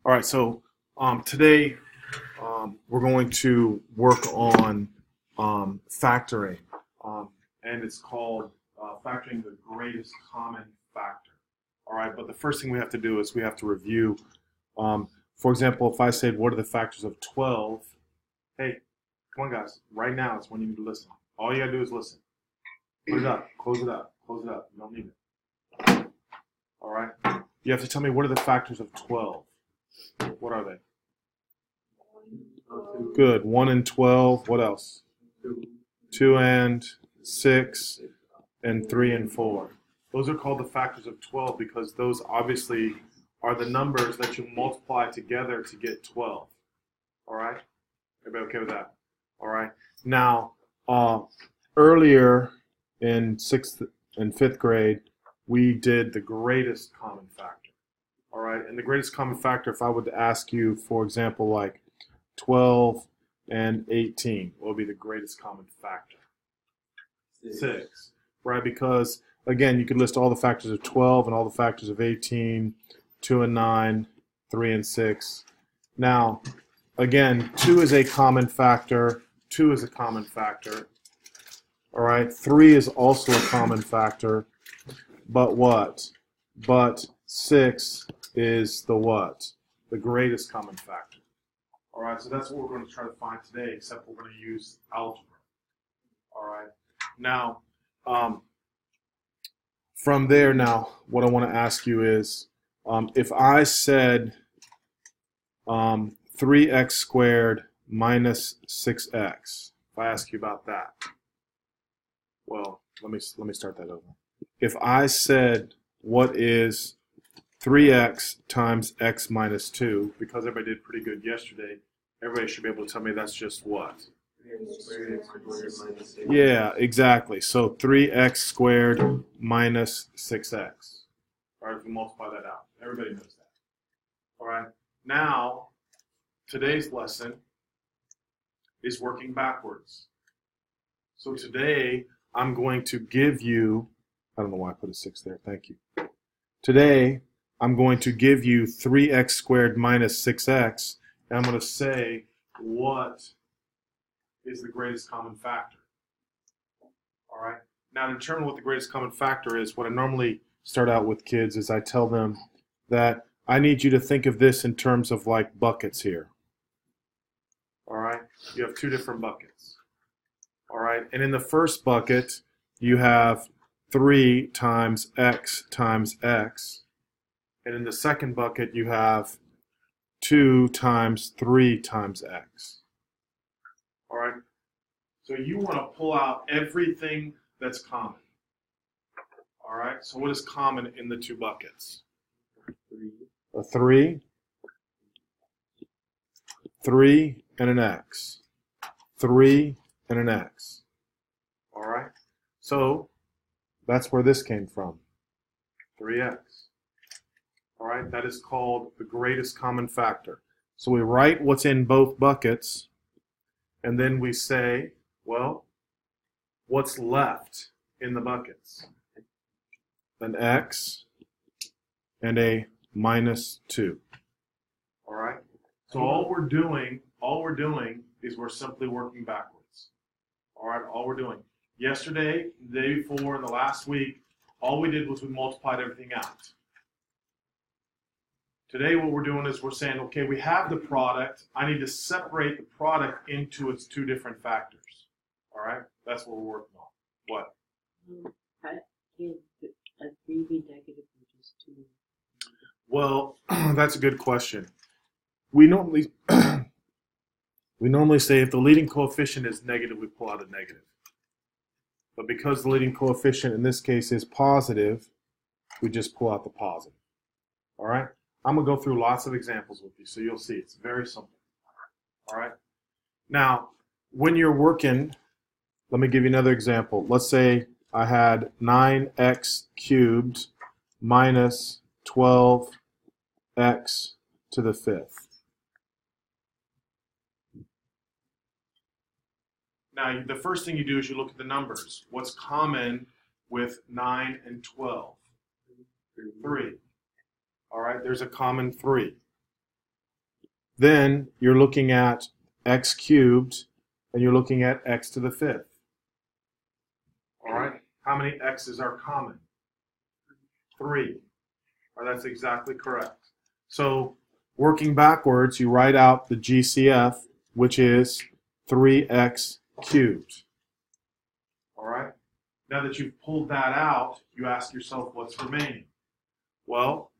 All right, so today we're going to work on factoring, and it's called factoring the greatest common factor. All right, but the first thing we have to do is we have to review. For example, if I said, what are the factors of 12? Hey, come on, guys. Right now is when you need to listen. All you got to do is listen. Put it up. Close it up. Close it up. You don't need it. All right? You have to tell me, what are the factors of 12? What are they? Good. 1 and 12. What else? 2 and 6 and 3 and 4. Those are called the factors of 12 because those obviously are the numbers that you multiply together to get 12. All right? Everybody okay with that? All right. Now, earlier in 6th and 5th grade, we did the greatest common factor. All right. And the greatest common factor, if I would ask you, for example, like 12 and 18, what would be the greatest common factor? 6. Right? Because, again, you could list all the factors of 12 and all the factors of 18, 2 and 9, 3 and 6. Now, again, 2 is a common factor. 2 is a common factor. All right. 3 is also a common factor. But what? But 6 is the what? The greatest common factor. All right. So that's what we're going to try to find today, except we're going to use algebra. All right. Now, from there, now, what I want to ask you is, if I said 3x squared minus 6x, if I ask you about that, well, let me start that over. If I said, what is 3x times x minus 2, because everybody did pretty good yesterday, everybody should be able to tell me that's just what? Yeah, exactly. So 3x squared minus 6x. All right, if we multiply that out. Everybody knows that. All right. Now, today's lesson is working backwards. So today, I'm going to give you, I don't know why I put a 6 there. Thank you. Today, I'm going to give you 3x squared minus 6x, and I'm going to say what is the greatest common factor. All right? Now, to determine what the greatest common factor is, what I normally start out with kids is I tell them that I need you to think of this in terms of like buckets here. All right? You have 2 different buckets. All right? And in the first bucket, you have 3 times x. And in the second bucket, you have 2 times 3 times x. All right? So you want to pull out everything that's common. All right? So what is common in the 2 buckets? A 3, 3 and an x. 3 and an x. All right? So that's where this came from, 3x. All right, that is called the greatest common factor. So we write what's in both buckets, and then we say, well, what's left in the buckets? An x and a minus 2. All right? So all we're doing is we're simply working backwards. All right, all we're doing. Yesterday, the day before, and the last week, all we did was we multiplied everything out. Today, what we're doing is we're saying, okay, we have the product. I need to separate the product into its 2 different factors. All right? That's what we're working on. What? How can a 3 be negative and just 2? Well, that's a good question. We normally say if the leading coefficient is negative, we pull out a negative. But because the leading coefficient in this case is positive, we just pull out the positive. All right? I'm going to go through lots of examples with you, so you'll see. It's very simple. All right? Now, when you're working, let me give you another example. Let's say I had 9x cubed minus 12x to the 5th. Now, the first thing you do is you look at the numbers. What's common with 9 and 12? 3. All right, there's a common 3. Then you're looking at x cubed, and you're looking at x to the fifth. All right? How many x's are common? 3. That's exactly correct. So working backwards, you write out the GCF, which is 3x cubed. All right? Now that you've pulled that out, you ask yourself what's remaining. Well,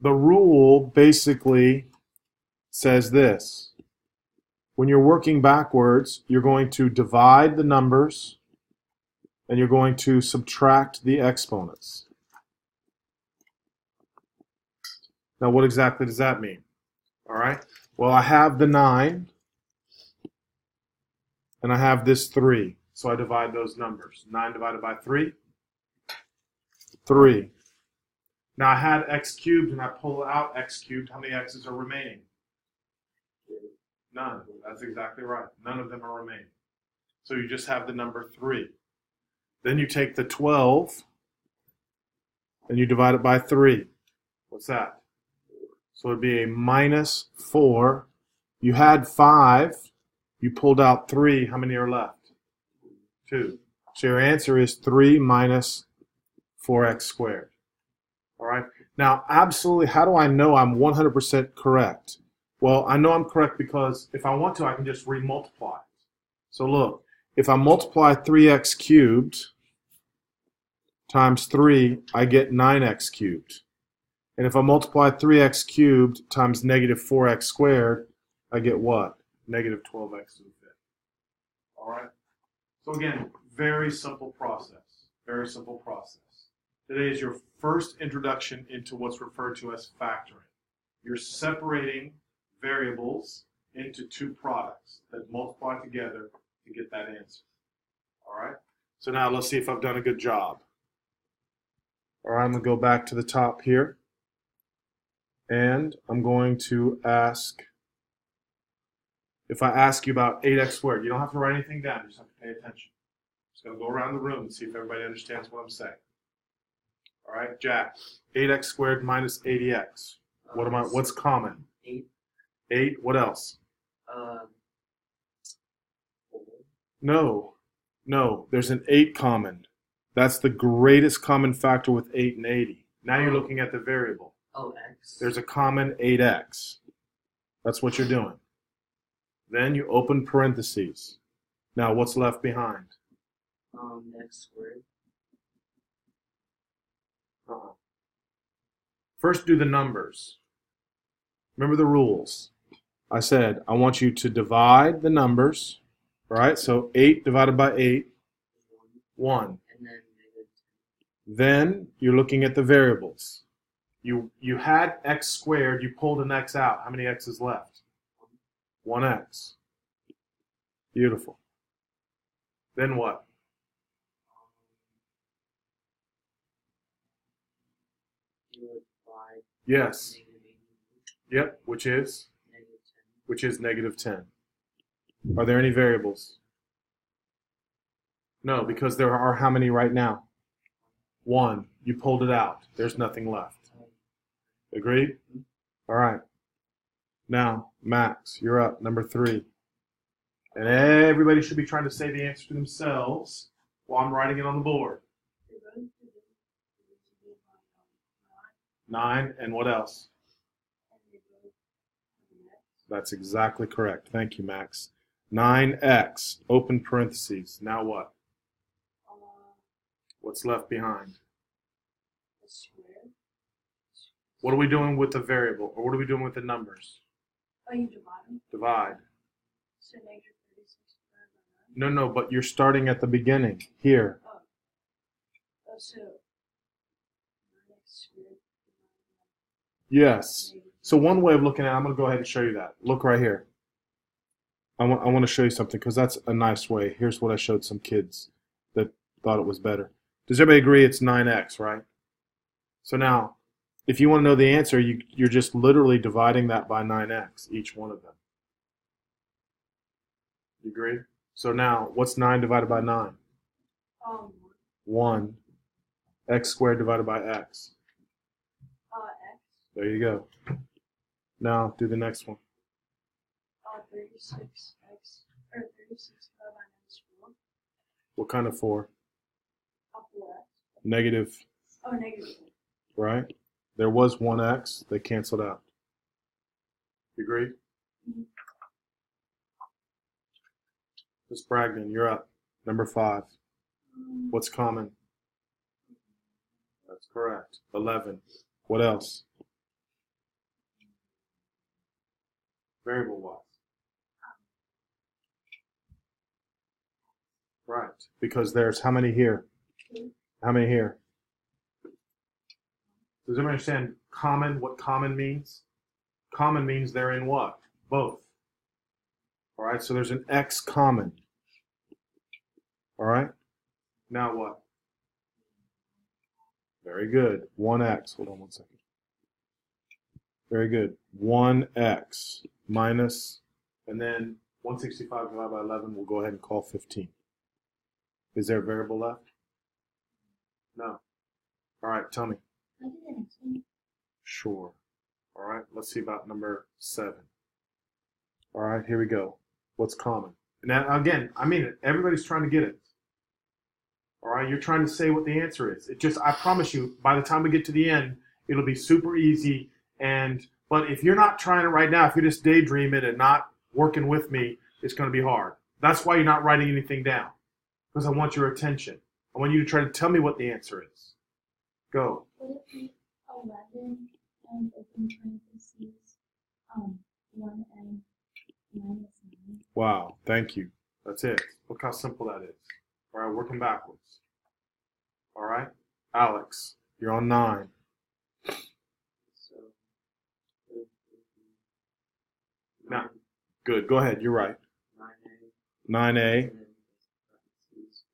the rule basically says this. When you're working backwards, you're going to divide the numbers and you're going to subtract the exponents. Now, what exactly does that mean? All right. Well, I have the 9 and I have this 3. So I divide those numbers. 9 divided by 3, 3. Now I had x cubed and I pull out x cubed. How many x's are remaining? None. That's exactly right. None of them are remaining. So you just have the number 3. Then you take the 12 and you divide it by 3. What's that? So it'd be a minus 4. You had 5. You pulled out 3. How many are left? 2. So your answer is 3 minus 4x squared. All right. Now, absolutely, how do I know I'm 100% correct? Well, I know I'm correct because if I want to, I can just remultiply. So look, if I multiply 3x cubed times 3, I get 9x cubed. And if I multiply 3x cubed times negative 4x squared, I get what? Negative 12x to the fifth. All right? So again, very simple process. Very simple process. Today is your first introduction into what's referred to as factoring. You're separating variables into two products that multiply together to get that answer. All right? So now let's see if I've done a good job. All right, I'm going to go back to the top here. And I'm going to ask, if I ask you about 8x squared, you don't have to write anything down, you just have to pay attention. I'm just going to go around the room and see if everybody understands what I'm saying. All right, Jack, 8x squared minus 80x. What's common? 8. 8, what else? 4. No, there's an 8 common. That's the greatest common factor with 8 and 80. Now you're looking at the variable. Oh, x. There's a common 8x. That's what you're doing. Then you open parentheses. Now what's left behind? X squared. First do the numbers. Remember the rules. I said I want you to divide the numbers. Right? So 8 divided by 8, 1. And then negative 10. Then you're looking at the variables. You had x squared, you pulled an x out. How many x's left? 1x. Beautiful. Then what? Yes. Yep, which is? Negative 10. Which is negative 10. Are there any variables? No, because there are how many right now? 1. You pulled it out. There's nothing left. Agreed? All right. Now, Max, you're up, number 3. And everybody should be trying to say the answer to themselves while I'm writing it on the board. 9, and what else? That's exactly correct. Thank you, Max. 9x, open parentheses. Now what? What's left behind? What are we doing with the variable? Or what are we doing with the numbers? Oh, you divide them? Divide. So negative 36 divided by 9? No, but you're starting at the beginning. Here. Oh, so 9x squared Yes. So one way of looking at it, I'm going to go ahead and show you that. Look right here. I want to show you something because that's a nice way. Here's what I showed some kids that thought it was better. Does everybody agree it's 9x, right? So now, if you want to know the answer, you're just literally dividing that by 9x, each one of them. You agree? So now, what's 9 divided by 9? 1. X squared divided by x. X. There you go. Now, do the next one. 36x, or 36 divided by -4. What kind of 4? A 4x. Negative, Oh, negative 4. right? There was 1x. They canceled out. You agree? Mhm. Miss Bragdon, you're up. Number 5. What's common? That's correct. 11. What else? Variable wise. Right. Because there's how many here? How many here? Does everyone understand common, what common means? Common means they're in what? Both. All right, so there's an x common. All right, now what? Very good. 1x. Hold on one second. Very good. 1x minus, and then 165 divided by 11, we'll go ahead and call 15. Is there a variable left? No. All right, tell me. Sure. All right, let's see about number 7. All right, here we go. What's common? Now, again, I mean it. Everybody's trying to get it. All right, you're trying to say what the answer is. It just, I promise you, by the time we get to the end, it'll be super easy. But if you're not trying it right now, if you're just daydreaming and not working with me, it's going to be hard. That's why you're not writing anything down, because I want your attention. I want you to try to tell me what the answer is. Go. Would it be 11 and open parentheses, 1 and minus 9? Wow, thank you. That's it. Look how simple that is. All right, working backwards. All right, Alex, you're on 9. So, Now, good. Go ahead. You're right. 9A. 9a. And then parentheses,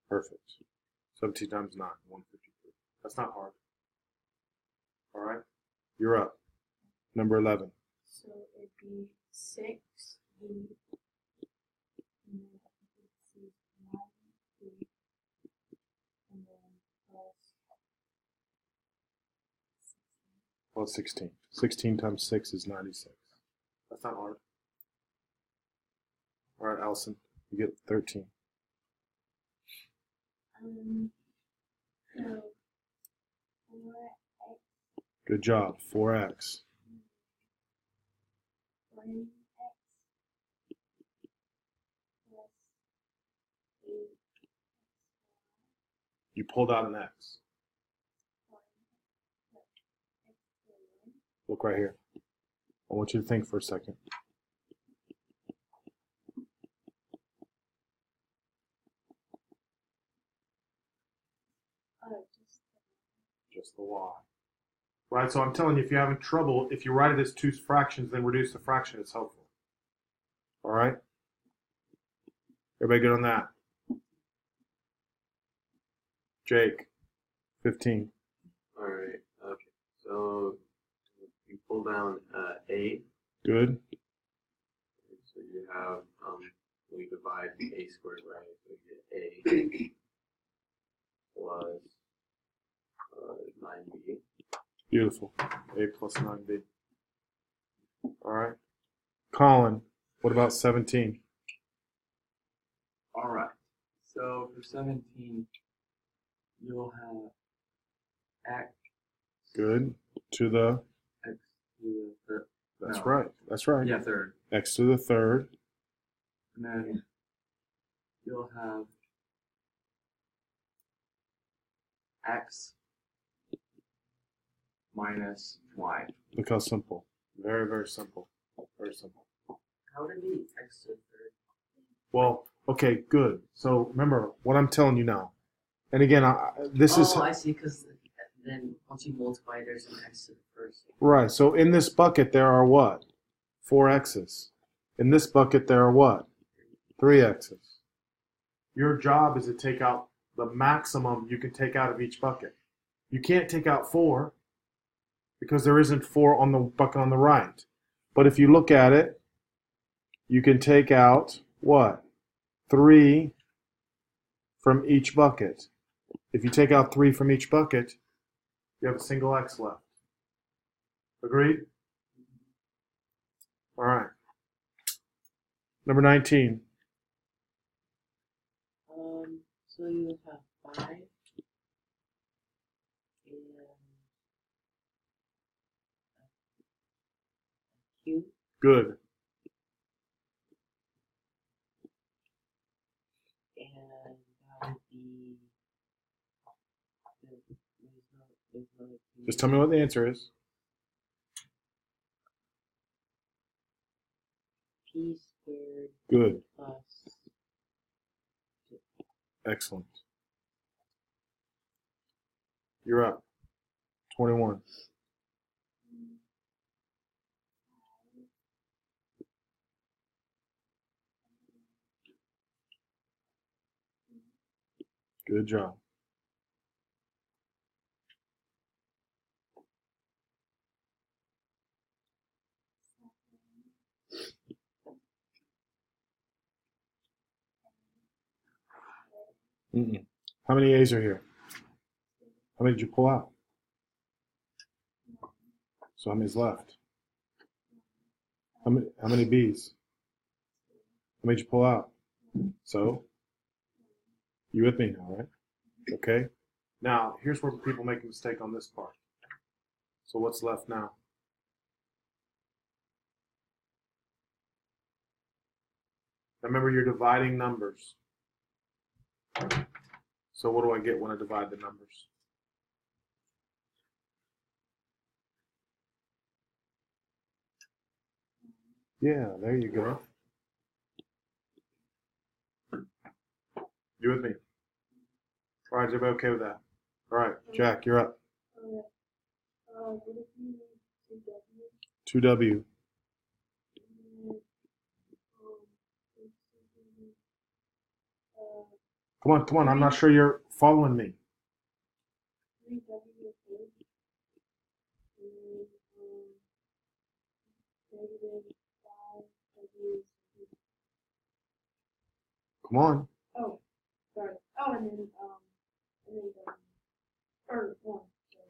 Perfect. 17 times 9, 153. That's not hard. All right, you're up. Number 11. So it'd be 6, the, and then parentheses 9, 3, and then plus 16. Well, 16. 16 times 6 is 96. That's not hard. All right, Allison, you get 13. So 4x, Good job. 4x. 1x plus 8, You pulled out an x. 1 x squared. Look right here. I want you to think for a second. Just the y. Right, so I'm telling you, if you're having trouble, if you write it as 2 fractions, then reduce the fraction. It's helpful. All right? Everybody good on that? Jake, 15. All right. Okay. So you pull down a. Good. So you have we divide a squared, right? So you get a plus 9b. Beautiful. A plus 9b. All right. Colin, what about 17? All right. So for 17, you'll have x. Good. To the, X to the third. that's No. right. That's right. Yeah, third. X to the 3rd. And then you'll have x minus y. Look how simple. Very, very simple. Very simple. how did the x to the third? Well, okay, good. So remember what I'm telling you now. And again, this is I see, because then once you multiply, there's an x to the first. right. So in this bucket, there are what? 4 x's. In this bucket, there are what? 3 x's. Your job is to take out the maximum you can take out of each bucket. You can't take out 4 because there isn't 4 on the bucket on the right. But if you look at it, you can take out what? 3 from each bucket. If you take out 3 from each bucket, you have a single x left. Agreed? All right. Number 19. So you have 5 and a cube. Good. And that would be there's no cube. Just tell me what the answer is. P squared Good. plus Excellent. You're up. 21. Good job. How many A's are here? How many did you pull out? So how many's left? How many B's? How many did you pull out? So? You with me now, right? Okay. Now, here's where people make a mistake on this part. So what's left now? Remember, you're dividing numbers. So what do I get when I divide the numbers? Yeah, there you go. You with me? All right, is everybody okay with that? All right, Jack, you're up. What if you need 2W? 2W. Come on, I'm not sure you're following me. 3W is good. And negative 5W is good. Come on. Oh, sorry. Oh, and then or 1.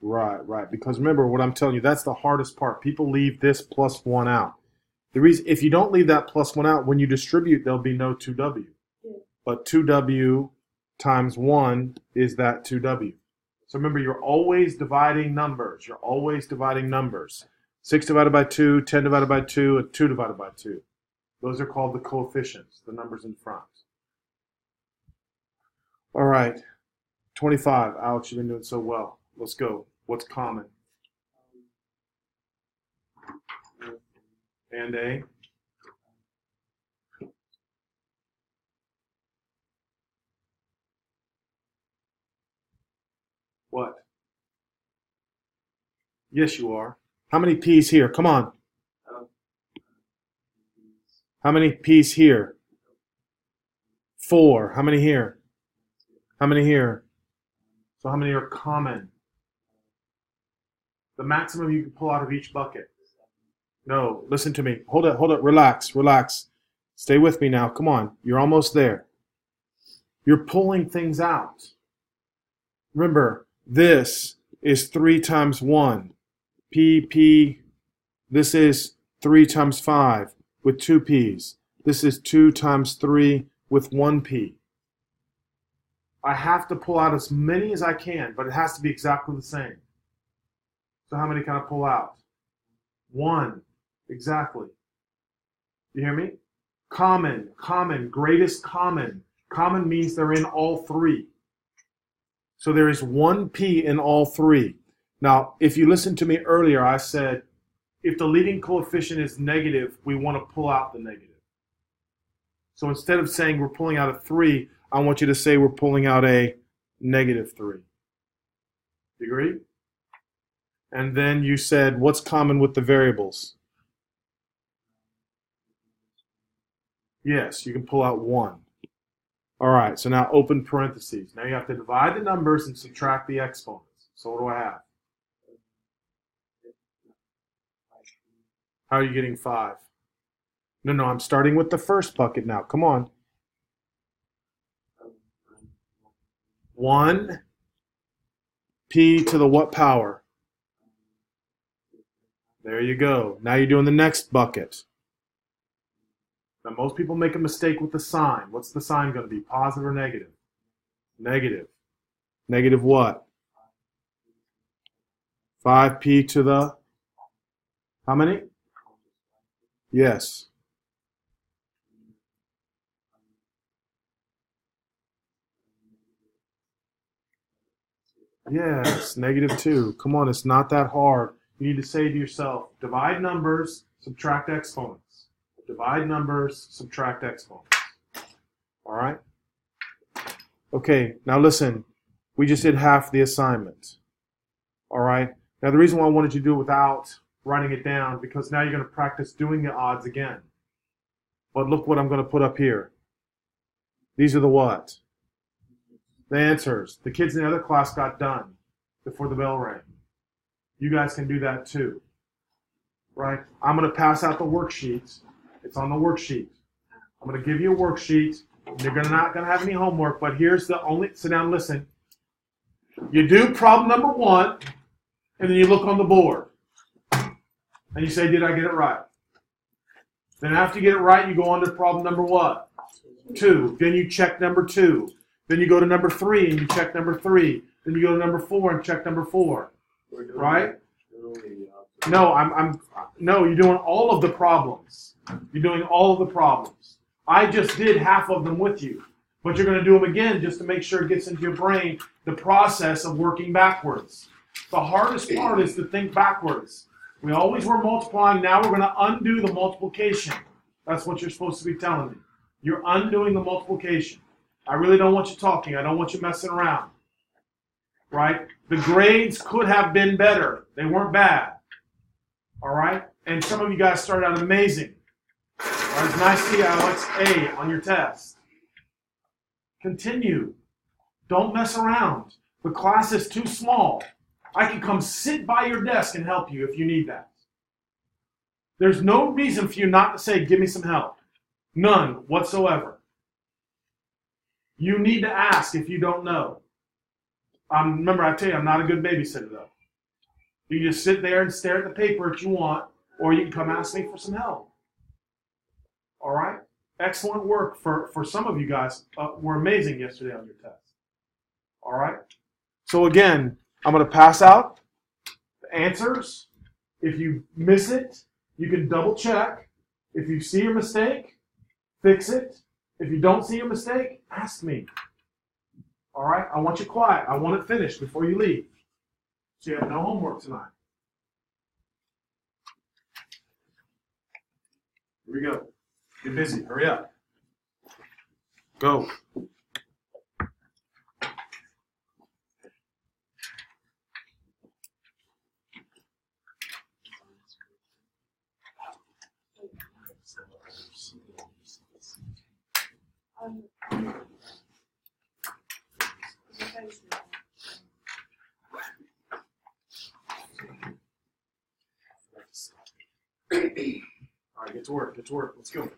Right. Because remember what I'm telling you, that's the hardest part. People leave this plus 1 out. The reason, if you don't leave that plus 1 out, when you distribute, there'll be no 2W. Yeah. But 2W times 1 is that 2W. So remember, you're always dividing numbers. 6 divided by 2, 10 divided by 2, and 2 divided by 2. Those are called the coefficients, the numbers in front. All right. 25. Alex, you've been doing so well. Let's go. What's common? And A. What? Yes, you are. How many P's here? Come on. How many P's here? 4. How many here? How many here? So how many are common? The maximum you can pull out of each bucket. No, listen to me. Hold up. Relax. Stay with me now. Come on. You're almost there. You're pulling things out. Remember, this is 3 times 1. P. This is 3 times 5 with 2 P's. This is 2 times 3 with 1 P. I have to pull out as many as I can, but it has to be exactly the same. So how many can I pull out? 1. Exactly. You hear me? Common, greatest common. Common means they're in all 3. So there is 1 P in all 3. Now, if you listened to me earlier, I said, if the leading coefficient is negative, we want to pull out the negative. So instead of saying we're pulling out a 3, I want you to say we're pulling out a -3. You agree? And then you said, what's common with the variables? Yes, you can pull out 1. All right, so now open parentheses. Now you have to divide the numbers and subtract the exponents. So what do I have? How are you getting 5? No, I'm starting with the first bucket now. Come on. 1 P to the what power? There you go. Now you're doing the next bucket. Now most people make a mistake with the sign. What's the sign going to be? Positive or negative? Negative. Negative what? 5p to the, how many? Yes. Yes, negative 2. Come on, it's not that hard. You need to say to yourself, divide numbers, subtract exponents. Divide numbers, subtract exponents. All right? Okay, now listen. We just did half the assignment. All right? Now, the reason why I wanted you to do it without writing it down, because now you're going to practice doing the odds again. But look what I'm going to put up here. These are the what? The answers. The kids in the other class got done before the bell rang. You guys can do that too. Right? I'm going to pass out the worksheets. It's on the worksheet. I'm going to give you a worksheet. You're not going to have any homework, but here's the only, sit down and listen. You do problem number 1, and then you look on the board. And you say, did I get it right? Then after you get it right, you go on to problem number what? 2. Then you check number 2. Then you go to number 3 and you check number 3. Then you go to number 4 and check number 4. Right? No, no, you're doing all of the problems. You're doing all of the problems. I just did half of them with you. But you're going to do them again just to make sure it gets into your brain the process of working backwards. The hardest part is to think backwards. We always were multiplying. Now we're going to undo the multiplication. That's what you're supposed to be telling me. You're undoing the multiplication. I really don't want you talking. I don't want you messing around. Right? The grades could have been better. They weren't bad. All right? And some of you guys started out amazing. All right, it's nice to see Alex A on your test. Continue. Don't mess around. The class is too small. I can come sit by your desk and help you if you need that. There's no reason for you not to say, give me some help. None whatsoever. You need to ask if you don't know. Remember, I tell you, I'm not a good babysitter, though. You just sit there and stare at the paper if you want, or you can come ask me for some help. All right? Excellent work for some of you guys. Were amazing yesterday on your test. All right? So again, I'm going to pass out the answers. If you miss it, you can double check. If you see your mistake, fix it. If you don't see your mistake, ask me. All right? I want you quiet. I want it finished before you leave. So you have no homework tonight. Here we go. Get busy. Hurry up. Go. All right, get to work. Get to work. Let's go.